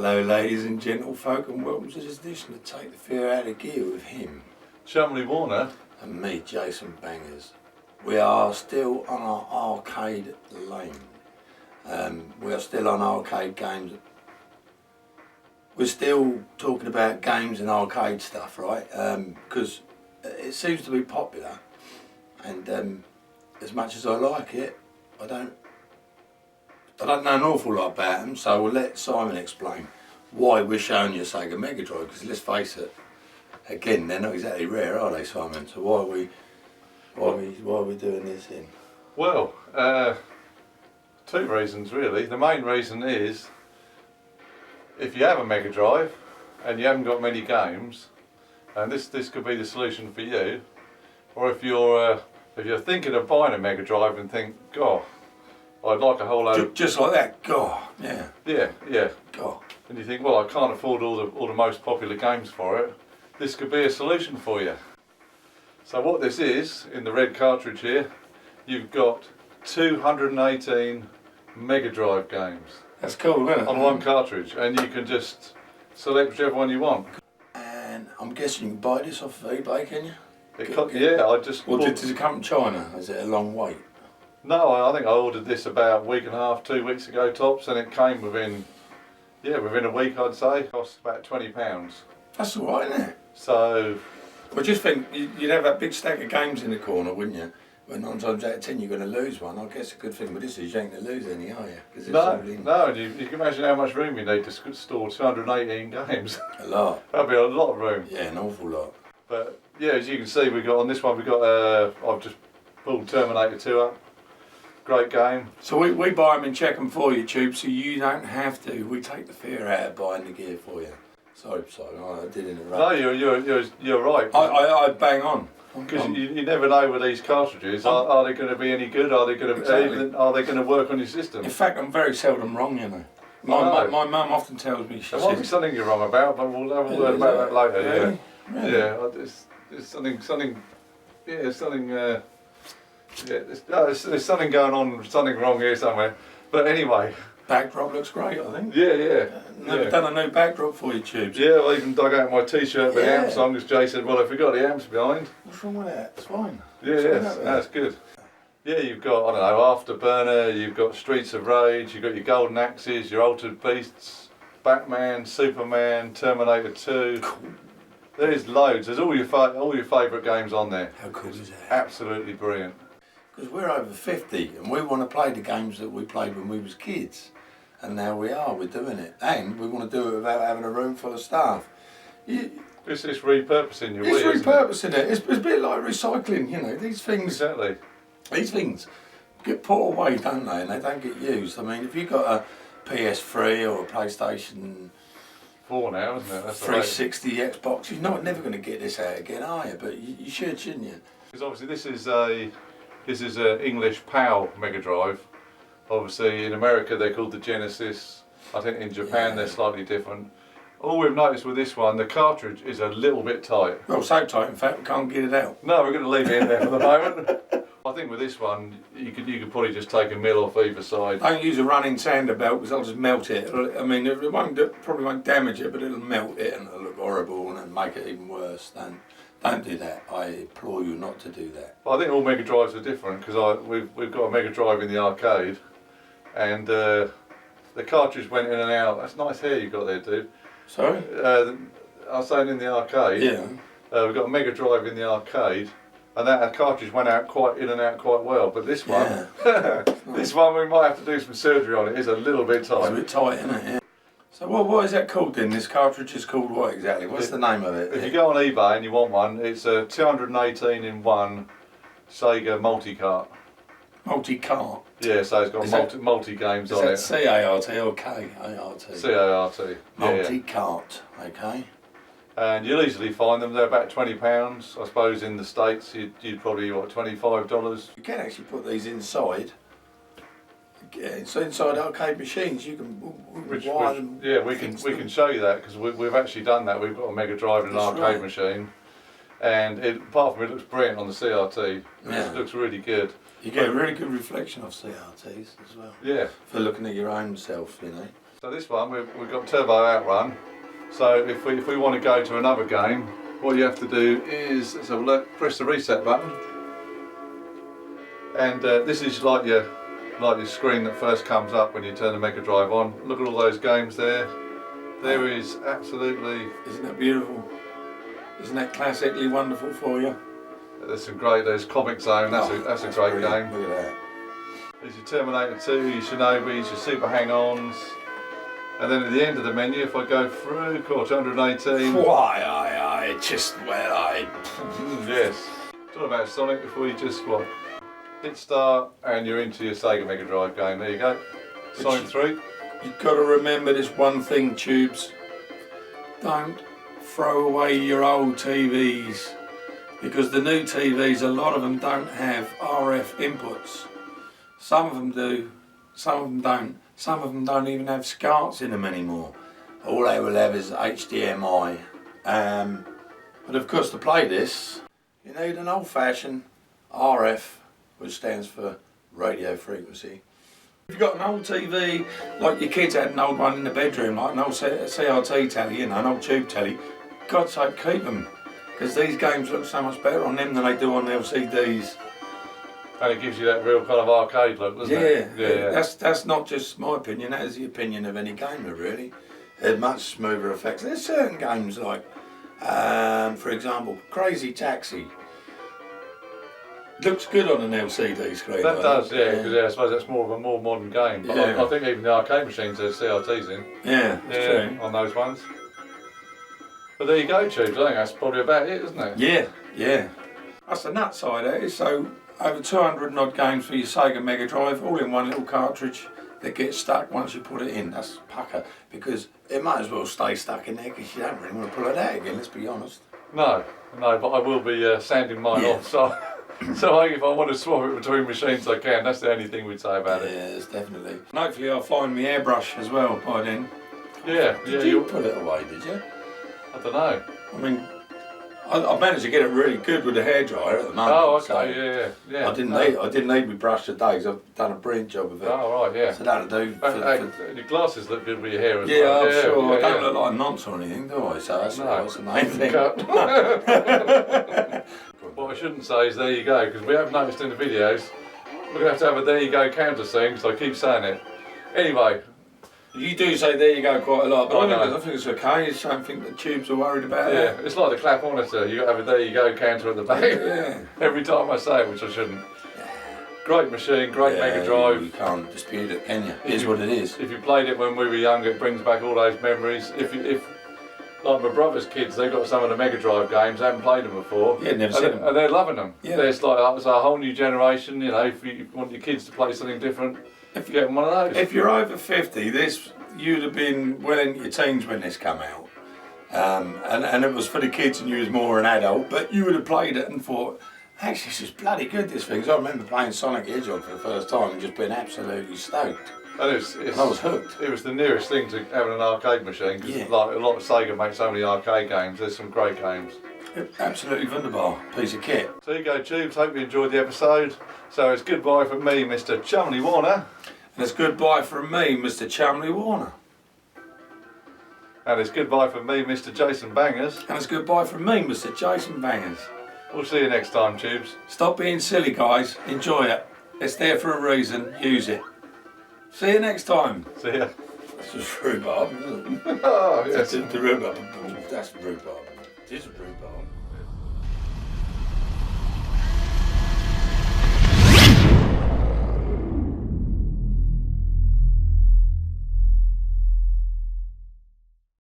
Hello ladies and gentlefolk, and welcome to this edition of Take the Fear Out of Gear with him, Chumley Warner, and me, Jason Bangers. We are still on our arcade lane. We are still on arcade games. We're still talking about games and arcade stuff, right? Because it seems to be popular, and as much as I like it, I don't know an awful lot about them, so we'll let Simon explain why we're showing you a Sega Megadrive, because let's face it, again, they're not exactly rare, are they, Simon? So why are we doing this in? Well, two reasons really. The main reason is, if you have a Megadrive and you haven't got many games, and this could be the solution for you, or if you're thinking of buying a Megadrive and think, God, I'd like a whole load. Just like that, God, yeah. Yeah. God. And you think, well, I can't afford all the most popular games for it. This could be a solution for you. So what this is, in the red cartridge here, you've got 218 Megadrive games. That's cool, isn't it? On one cartridge, and you can just select whichever one you want. And I'm guessing you can buy this off of eBay, can you? Yeah, I just... Well, does it come from China? Is it a long wait? No, I think I ordered this about a week and a half, 2 weeks ago tops, and it came within a week, I'd say. It cost about £20. That's all right, isn't it? So... Well, just think, you'd have that big stack of games in the corner, wouldn't you? But 9 times out of 10 you're going to lose one. I guess a good thing with this is you ain't going to lose any, are you? No, and you can imagine how much room you need to store 218 games. A lot. That'd be a lot of room. Yeah, an awful lot. But yeah, as you can see, we got on this one, I've just pulled Terminator 2 up. Great game. So we buy them and check them for you, Tube, so you don't have to. We take the fear out of buying the gear for you. Sorry, I did interrupt. No, you're right. I bang on. Because you never know with these cartridges. Are they going to be any good? Are they going to work on your system? In fact, I'm very seldom wrong, you know. My mum often tells me. There might be something you're wrong about, but we'll have a word about that later. Really? Yeah. There's something. There's something going on, something wrong here somewhere. But anyway. Backdrop looks great, I think. Yeah. Never done a new backdrop for you, Tubes. Yeah, I even dug out my t-shirt with the amps on, because Jay said, well, if we got the amps behind. What's wrong with that? It's fine. That's good. Yeah, you've got, I don't know, Afterburner, you've got Streets of Rage, you've got your Golden Axes, your Altered Beasts, Batman, Superman, Terminator 2. Cool. There's loads. There's all your favourite games on there. How cool is that? Absolutely brilliant. Because we're over 50 and we want to play the games that we played when we was kids. And now we're doing it. And we want to do it without having a room full of staff. It's repurposing your It's Wii, repurposing it. It's a bit like recycling, you know. These things... Exactly. These things get put away, don't they? And they don't get used. I mean, if you've got a PS3 or a PlayStation 4 now, isn't it? That's 360 Xbox, you're never going to get this out again, are you? But you should, shouldn't you? Because obviously this is a English PAL Megadrive. Obviously in America they're called the Genesis. I think in Japan they're slightly different. All we've noticed with this one, the cartridge is a little bit tight. Well, so tight in fact we can't get it out. No, we're going to leave it in there for the moment. I think with this one you could probably just take a mill off either side. Don't use a running sander belt because I'll just melt it. I mean, it probably won't damage it, but it'll melt it and it'll look horrible and it'll make it even worse. Don't do that. I implore you not to do that. Well, I think all Mega Drives are different because we've got a Mega Drive in the arcade, and the cartridge went in and out. That's nice hair you got there, dude. Sorry? I was saying in the arcade. Yeah. We've got a Mega Drive in the arcade, and that cartridge went out in and out quite well. But this one, this one we might have to do some surgery on it. It's a little bit tight. It's a bit tight, isn't it? Yeah. So what is that called then? This cartridge is called what exactly? What's the name of it? If you go on eBay and you want one, it's a 218 in one Sega Multi-Cart. Multi-Cart? Yeah, so it's got multi games on it. Is that C-A-R-T or K-A-R-T? C-A-R-T. Multi-Cart, okay. And you'll easily find them. They're about £20. I suppose in the States you'd probably, what, $25? You can actually put these inside. So inside arcade machines, you can wire them. Yeah, we can show you that because we've actually done that. We've got a Mega Drive and an arcade machine, and apart from it looks brilliant on the CRT. It looks really good. You get a really good reflection of CRTs as well. Yeah. For looking at your own self, you know. So this one, we've got turbo outrun. So if we want to go to another game, what you have to do is, let's have a look, press the reset button. And this is like your screen that first comes up when you turn the Mega Drive on. Look at all those games there. There is absolutely... Isn't that beautiful? Isn't that classically wonderful for you? There's some great, there's Comic Zone, that's a great brilliant. game. Look at that. There's your Terminator 2, your Shinobis, your Super Hang-Ons. And then at the end of the menu, if I go through, core 218. Why, I just, well, I... Yes. It's all about Sonic before you just, hit start and you're into your Sega Megadrive game. There you go. Sonic 3. You've got to remember this one thing, Tubes. Don't throw away your old TVs. Because the new TVs, a lot of them don't have RF inputs. Some of them do, some of them don't. Some of them don't even have SCARTs in them anymore. All they will have is HDMI. But of course, to play this, you need an old-fashioned RF, which stands for radio frequency. If you've got an old TV, like your kids had an old one in the bedroom, like an old CRT telly, you know, an old tube telly, God's sake, keep them. Because these games look so much better on them than they do on LCDs. And it gives you that real kind of arcade look, doesn't it? Yeah. That's not just my opinion, that is the opinion of any gamer, really. They're much smoother effects. There's certain games like, for example, Crazy Taxi. Looks good on an LCD screen. That does, because I suppose that's more of a more modern game. But I think even the arcade machines have CRTs in. Yeah, that's true. On those ones. But there you go, Tubes. I think that's probably about it, isn't it? Yeah. That's the nut side of it. So over 200 and odd games for your Sega Megadrive, all in one little cartridge that gets stuck once you put it in. That's pucker, because it might as well stay stuck in there because you don't really want to pull it out again, let's be honest. No, but I will be sanding mine off. So if I want to swap it between machines, I can. That's the only thing we'd say about it. Yes, definitely. And hopefully I'll find my airbrush as well by then. Yeah. Did you put it away, did you? I don't know. I mean, I managed to get it really good with the hairdryer at the moment. Oh, okay, so yeah. I didn't need my brush today because I've done a brilliant job of it. Oh, right, yeah. So that'll do. Your glasses look good with your hair as well. well. I'm sure. I don't look like a nonce or anything, do I? So that's the main thing. What I shouldn't say is there you go, because we have noticed in the videos, we're going to have a there you go counter soon, because I keep saying it. Anyway. You do say there you go quite a lot, but I think it's okay. It's something that Tubes are worried about. Yeah, it's like the clap monitor. You got to have a there you go counter at the back. Yeah. Every time I say it, which I shouldn't. Great machine, great Mega Drive. You can't dispute it, can you? It is what it is. If you played it when we were younger, it brings back all those memories. If like my brother's kids, they've got some of the Mega Drive games, haven't played them before. Yeah, never seen them. And they're loving them. Yeah. It's like it's a whole new generation, you know, if you want your kids to play something different, if you get them one of those. If you're over 50, you'd have been well into your teens when this came out. And it was for the kids and you was more an adult, but you would have played it and thought, actually this is bloody good, this thing. 'Cause I remember playing Sonic the Hedgehog for the first time and just being absolutely stoked. And I was hooked. It was the nearest thing to having an arcade machine, because like a lot of Sega make so many arcade games, there's some great games. Absolutely wunderbar piece of kit. So there you go, Tubes, hope you enjoyed the episode. So it's goodbye from me, Mr. Chumley Warner. And it's goodbye from me, Mr. Chumley Warner. And it's goodbye from me, Mr. Jason Bangers. And it's goodbye from me, Mr. Jason Bangers. We'll see you next time, Tubes. Stop being silly, guys. Enjoy it. It's there for a reason. Use it. See you next time. See ya. That's just rhubarb, isn't it? Oh, yes. That's the rhubarb. That's rhubarb. It is rhubarb.